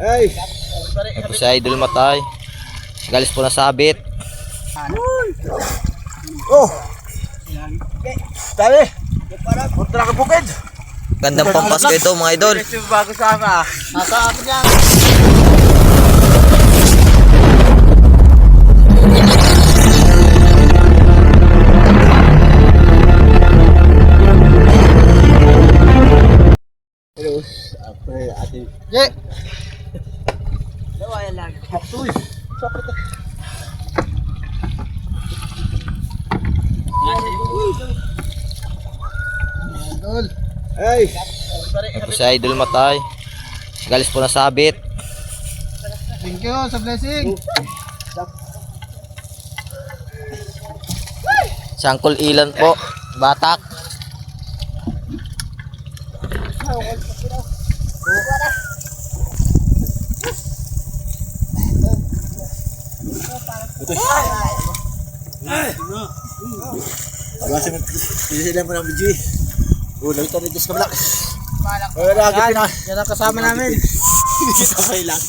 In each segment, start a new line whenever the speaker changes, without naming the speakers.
Ay!
Ito si Idol Matay. Galis po na sabit.
Oh! Dali! Punta ka bukid!
Gandang pampasko ito mga idol.
Bago sama. Nasa akin yan. Hello. Apa ating? Ye. Dawa yan lang. Hapsuy. Sapit. Idol. Ay.
Ito si Idol Matay. Galis po na sabit.
Thank you sa blessing.
Sangkol ilan po. Batak.
Sila mo ng video. Ulang ito rin sa black. Yan ang kasama namin. Sabay lang.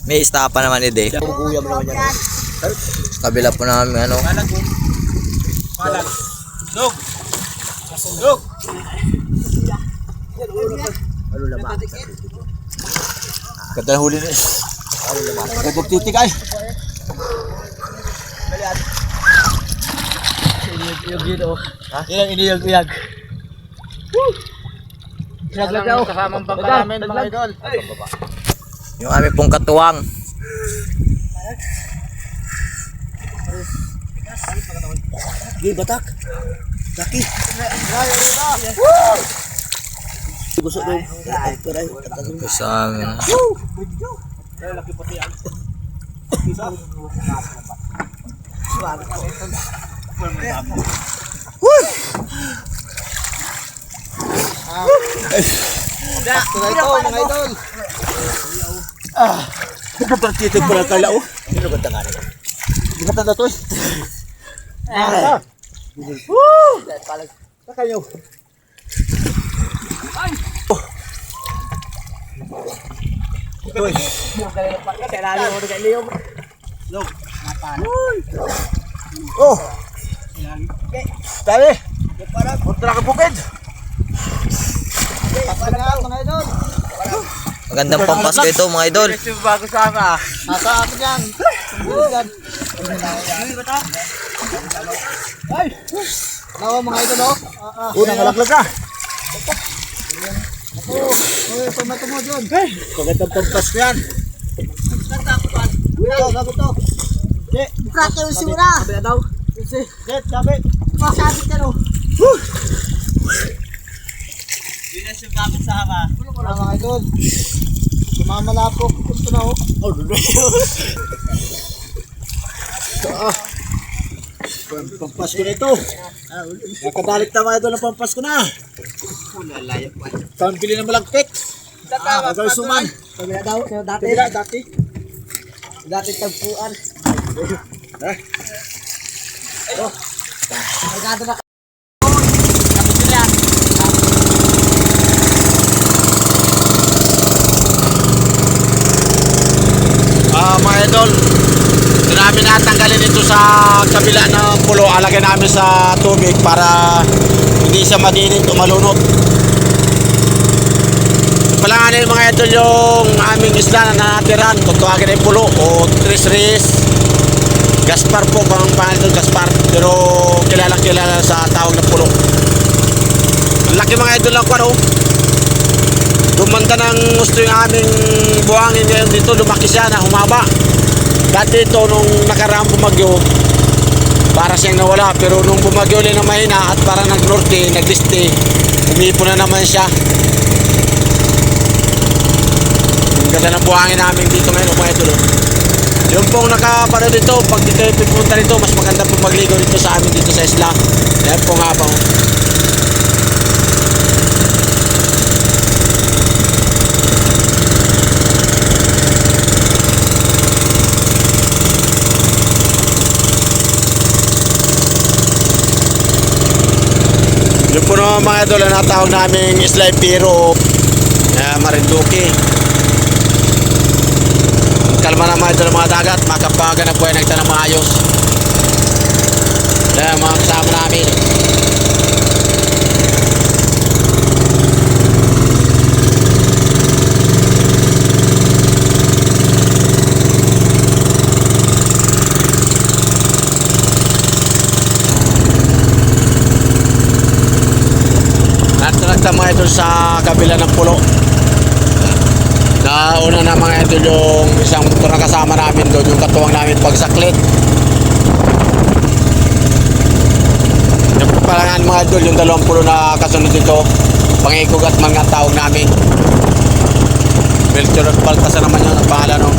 May istapa naman ide.
Kuya mo naman yan.
Sa kabila po namin ano.
Dog. Dog. Ano naman? Ganda huli na. Ano naman? Ganda titik ay. Iniyag dito. Ha? Yan iniyag-iyag. Naglag kasamang bangka namin mga idol.
Yung aming pong katuwang.
Gil batak. Laki. Gusto daw.
Sa amin.
Laki pati yan. Pasto na ito mga idol. Nagpapartitin ko lang kalao. Sino ganda nga nito? Ganda na ito eh. Woo! Saka nyo. Ay! Ito eh. Kailangan mo na kailiyo. Log. Oh! Dali! Punta ka bukid! Mga idol!
Magandang pampasko ito mga idol.
Bago sama. Nasa akin yan. Ay! Nawa mga idol oh. Unang alaglag ka. Oh, tomato mo dyan. Magandang pampasko yan. Sabi to.
Prate yung sura.
Sabi na daw. Sabi.
Masabi ka no.
Hindi na siya kapit sa hama. Wala mga idol. Sumamala po. Gusto na oh. Oh, doon na yun. Pampasko na ito. Nakadalik na mga idol ng pampasko na. Pambili na malagpit. Agal suman.
Sabi na daw. Dati.
Dati.
Dati tagpuan.
Oh.
Magkado na.
Mga idol, namin natanggalin ito sa kabila ng pulo. Alagay namin sa tubig para hindi siya madinit o malunod. Palanganin mga idol yung aming isla na natiran. Kung tawagin ay pulo o tris-ris. Gaspar po bang pangalan, Gaspar. Pero kilala sa tawag ng pulo. Ang laki mga idol lang ko ano. Dumanda ng gusto yung aming buhangin ngayon dito, lumaki siya na humaba. Dati ito nung nakaraang bumagyo, para siyang nawala. Pero nung bumagyo ulit na mahina at para nag-norte, nag-liste, umipo na naman siya. Ang ganda ng buhangin namin dito ngayon, mga idol. Yung pong nakapano dito, pag dito kayo pipunta dito, mas maganda pong magligo dito sa amin dito sa isla. Yan po nga po. Yun po mga idol na natawag namin Islay Piro Marinduque. Kalma na mga idol mga dagat, makapaganap po ay nagtanong maayos. Yan mga kasama namin. Natalagta mga idol sa kabila ng pulo. Nauna na mga idol yung isang motor na kasama namin doon, yung katuwang namin pagsaklit. Yung palangan mga idol, yung 20 na kasunod dito, pangikog at mga tawag namin. Melchor at Baltasan naman yun ang pangalan, no?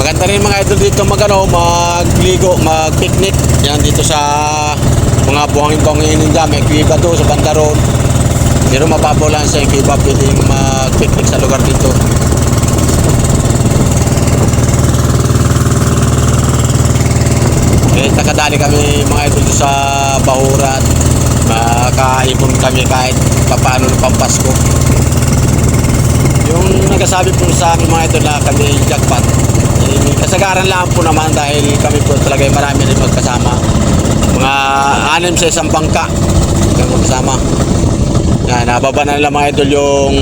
Maganda rin mga idol dito magligo, mag-picnic. Yan dito sa mga buhangin-buhangin dyan. May kuiba doon sa banda road. Pero mababaw lang sa yung kuiba, pwedeng mag-picnic sa lugar dito. Eh, nakadali kami mga idol dito sa Bahurat. Makaipon kami kahit papaano ng Pampasko. Yung nagsasabi po sa amin mga idol na kami jackpot, kasagaran lang po naman dahil kami po talaga marami rin magkasama. Mga 6 sa isang bangka kami magkasama. Yan, nababa na nila mga idol yung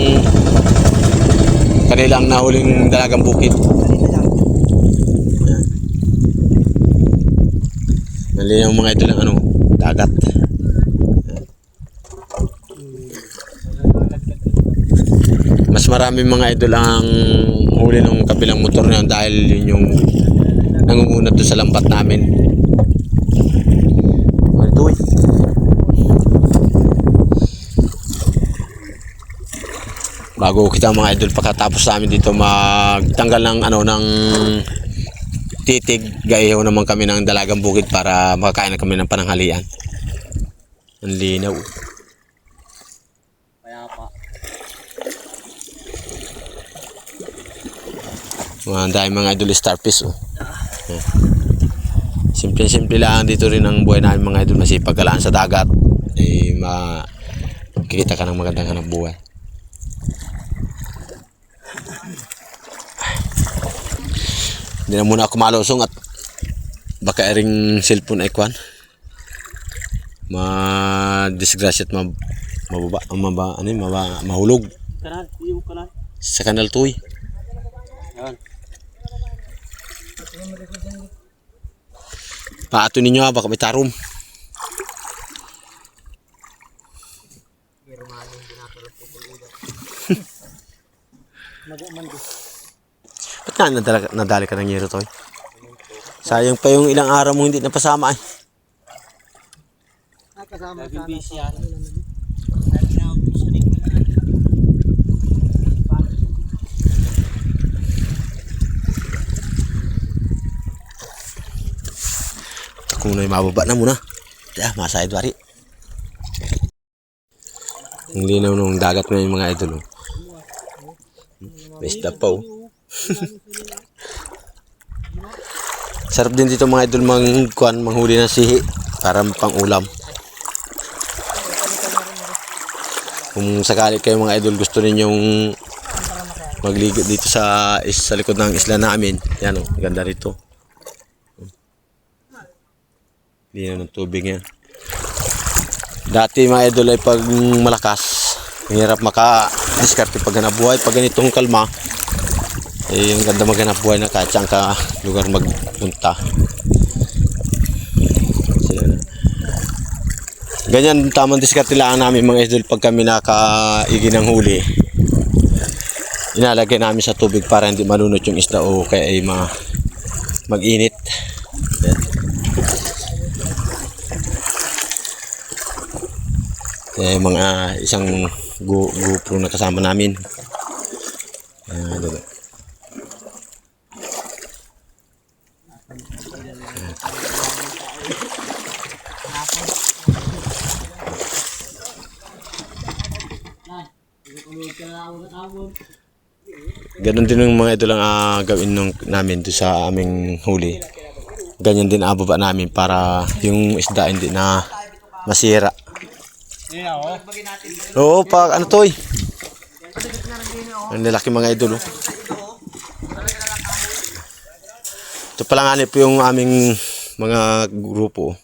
kanilang nahuling dalagang bukid. Yan. Nalinaw mga idol ang dagat. Mas marami mga idol ang huli ng kabilang motor na yun dahil yun yung nangungunat doon sa lambat namin. Ito eh. Bago kita mga idol, pagkatapos namin dito magtanggal ng ng titig, gaihaw naman kami ng dalagang bukid para makakain na kami ng pananghalian. Ang linaw.
Kaya pa.
Dahil mga idol starfish Simple-simple lang dito rin ang buhay namin mga idol, masipag ka lang sa dagat. Makikita ka ng magandang hanap buhay. Hindi na muna ako malusong at baka ring cellphone ay kwan ma-disgrasya at mahulog sa kanal tuy. Paato ninyo baka may tarom. Ba't nadali ka ng yero, Toy? Sayang pa yung ilang araw mo hindi napasama eh.
Kasama sa
Kung na mababa na muna. Masahid wari. Ang linaw ng dagat ngayon mga idol. May isda pa oh. Sarap din dito mga idol manghuli ng sihi para pang ulam. Kung sakali kayo mga idol gusto ninyong magligo dito sa likod ng isla namin, yan oh, ganda rito. Linaw ng tubig yan. Dati mga idol ay pag malakas, hirap maka-diskarte pag ganap buhay. Pag ganitong kalma, yung ganda maghanap buhay na kahit saan ka lugar magpunta. Ganyan tamang diskarte lang namin mga idol pag kami nakaigi ng huli. Inalagay namin sa tubig para hindi malunot yung isda o kaya ay mag-init. Mga isang GoPro na kasama namin. Ganon din yung mga ito lang gawin namin doon sa aming huli. Ganyan din ababa namin para yung isda hindi na masira. Oo, pag ano to eh. Ang lalaki mga idol. Oh. Ito pala nga po yung aming mga grupo.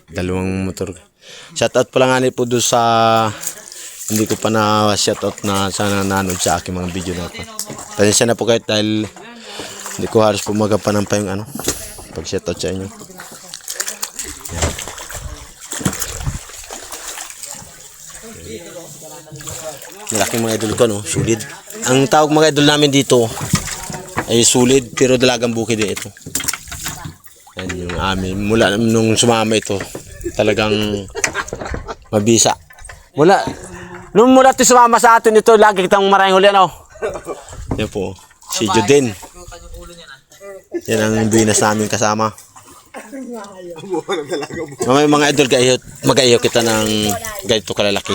Dalawang motor. Shoutout pala nga po doon sa hindi ko pa na shoutout na sana nanood sa aking mga video na ito. Pasensya na po kayo dahil hindi ko halos po magampanan pa yung ano pag shoutout sa inyo. Malaking mga idol ko, no? Sulit. Ang tawag mga idol namin dito ay sulit pero dalagang bukid din ito. Yan yung amin. Mula nung sumama ito, talagang mabisa. Nung mula ito sumama sa atin ito, lagi kitang maraming huli, ano? Yan po, si Juden. Yan ang binas namin kasama. Mga idol, mag-ayaw kita ng ganito kalalaki.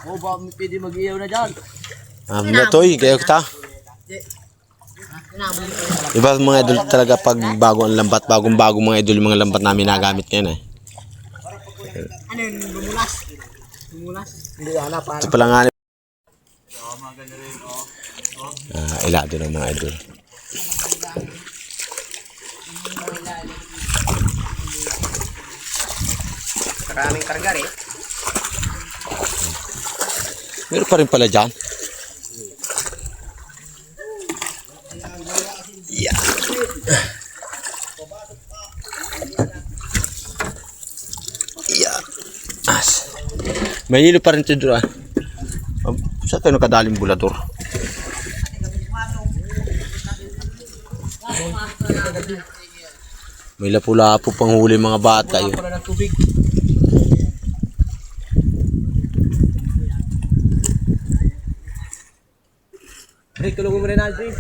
Oh, ba pwede mag-iyaw na dyan?
Toy, kayo kita. Iba mga idol talaga pag bago ang lambat, bagong mga idol yung mga lambat namin nagamit ngayon eh.
Ano yun? Bumulas? Bumulas? Hindi yan na, parang.
Ito pala nga. Ilado ng mga idol.
Maraming karga rin.
Meron pa rin pala dyan. Yeah. Yeah. May hilo pa rin ito doon. Saan tayo nakadaling bulador? May lapu-lapu pang huli mga bata yun.
Rick, tulungan mo rin natin.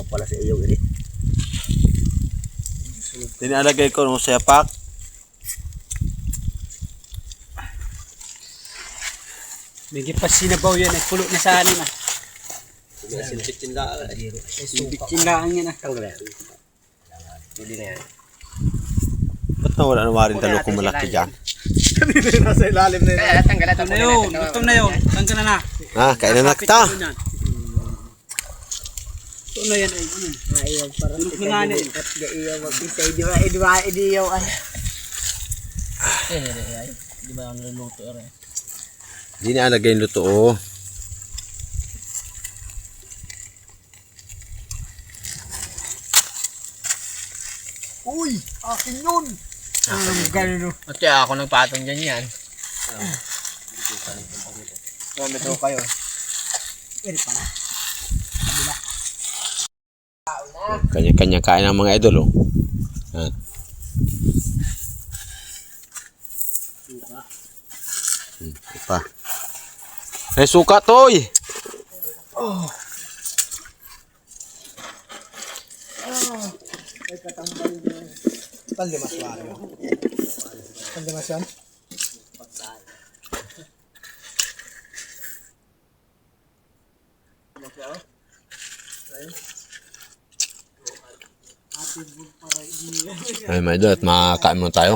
Pala sa iyo ini. Tinalagay ko ng sepak.
May gipas sinabaw yan, ay pulo na sa anin ah. Sinlaan yan ah.
Ba't na wala naman rin talo kung malaki dyan?
Nasa ilalim na yun. Ito na yun, gutom na yun. Tanggal na na.
Kainan na kita.
Ito na yan ay ano. Ayaw parang nanganin. At gaiyaw mag-isa. Idiyaw ay. Di ba ang luluto rin?
Hindi na alagay yung luto oh.
Uy! Akin yun! Ganun.
At ako nagpatong dyan yan.
Ito kayo. Pwede pala.
Kanya-kanya kain ng mga idol oh. Yan. Pa. May suka toy.
Panlimas ba? Panlimas yan?
Ay, mga idol at makakain muna tayo.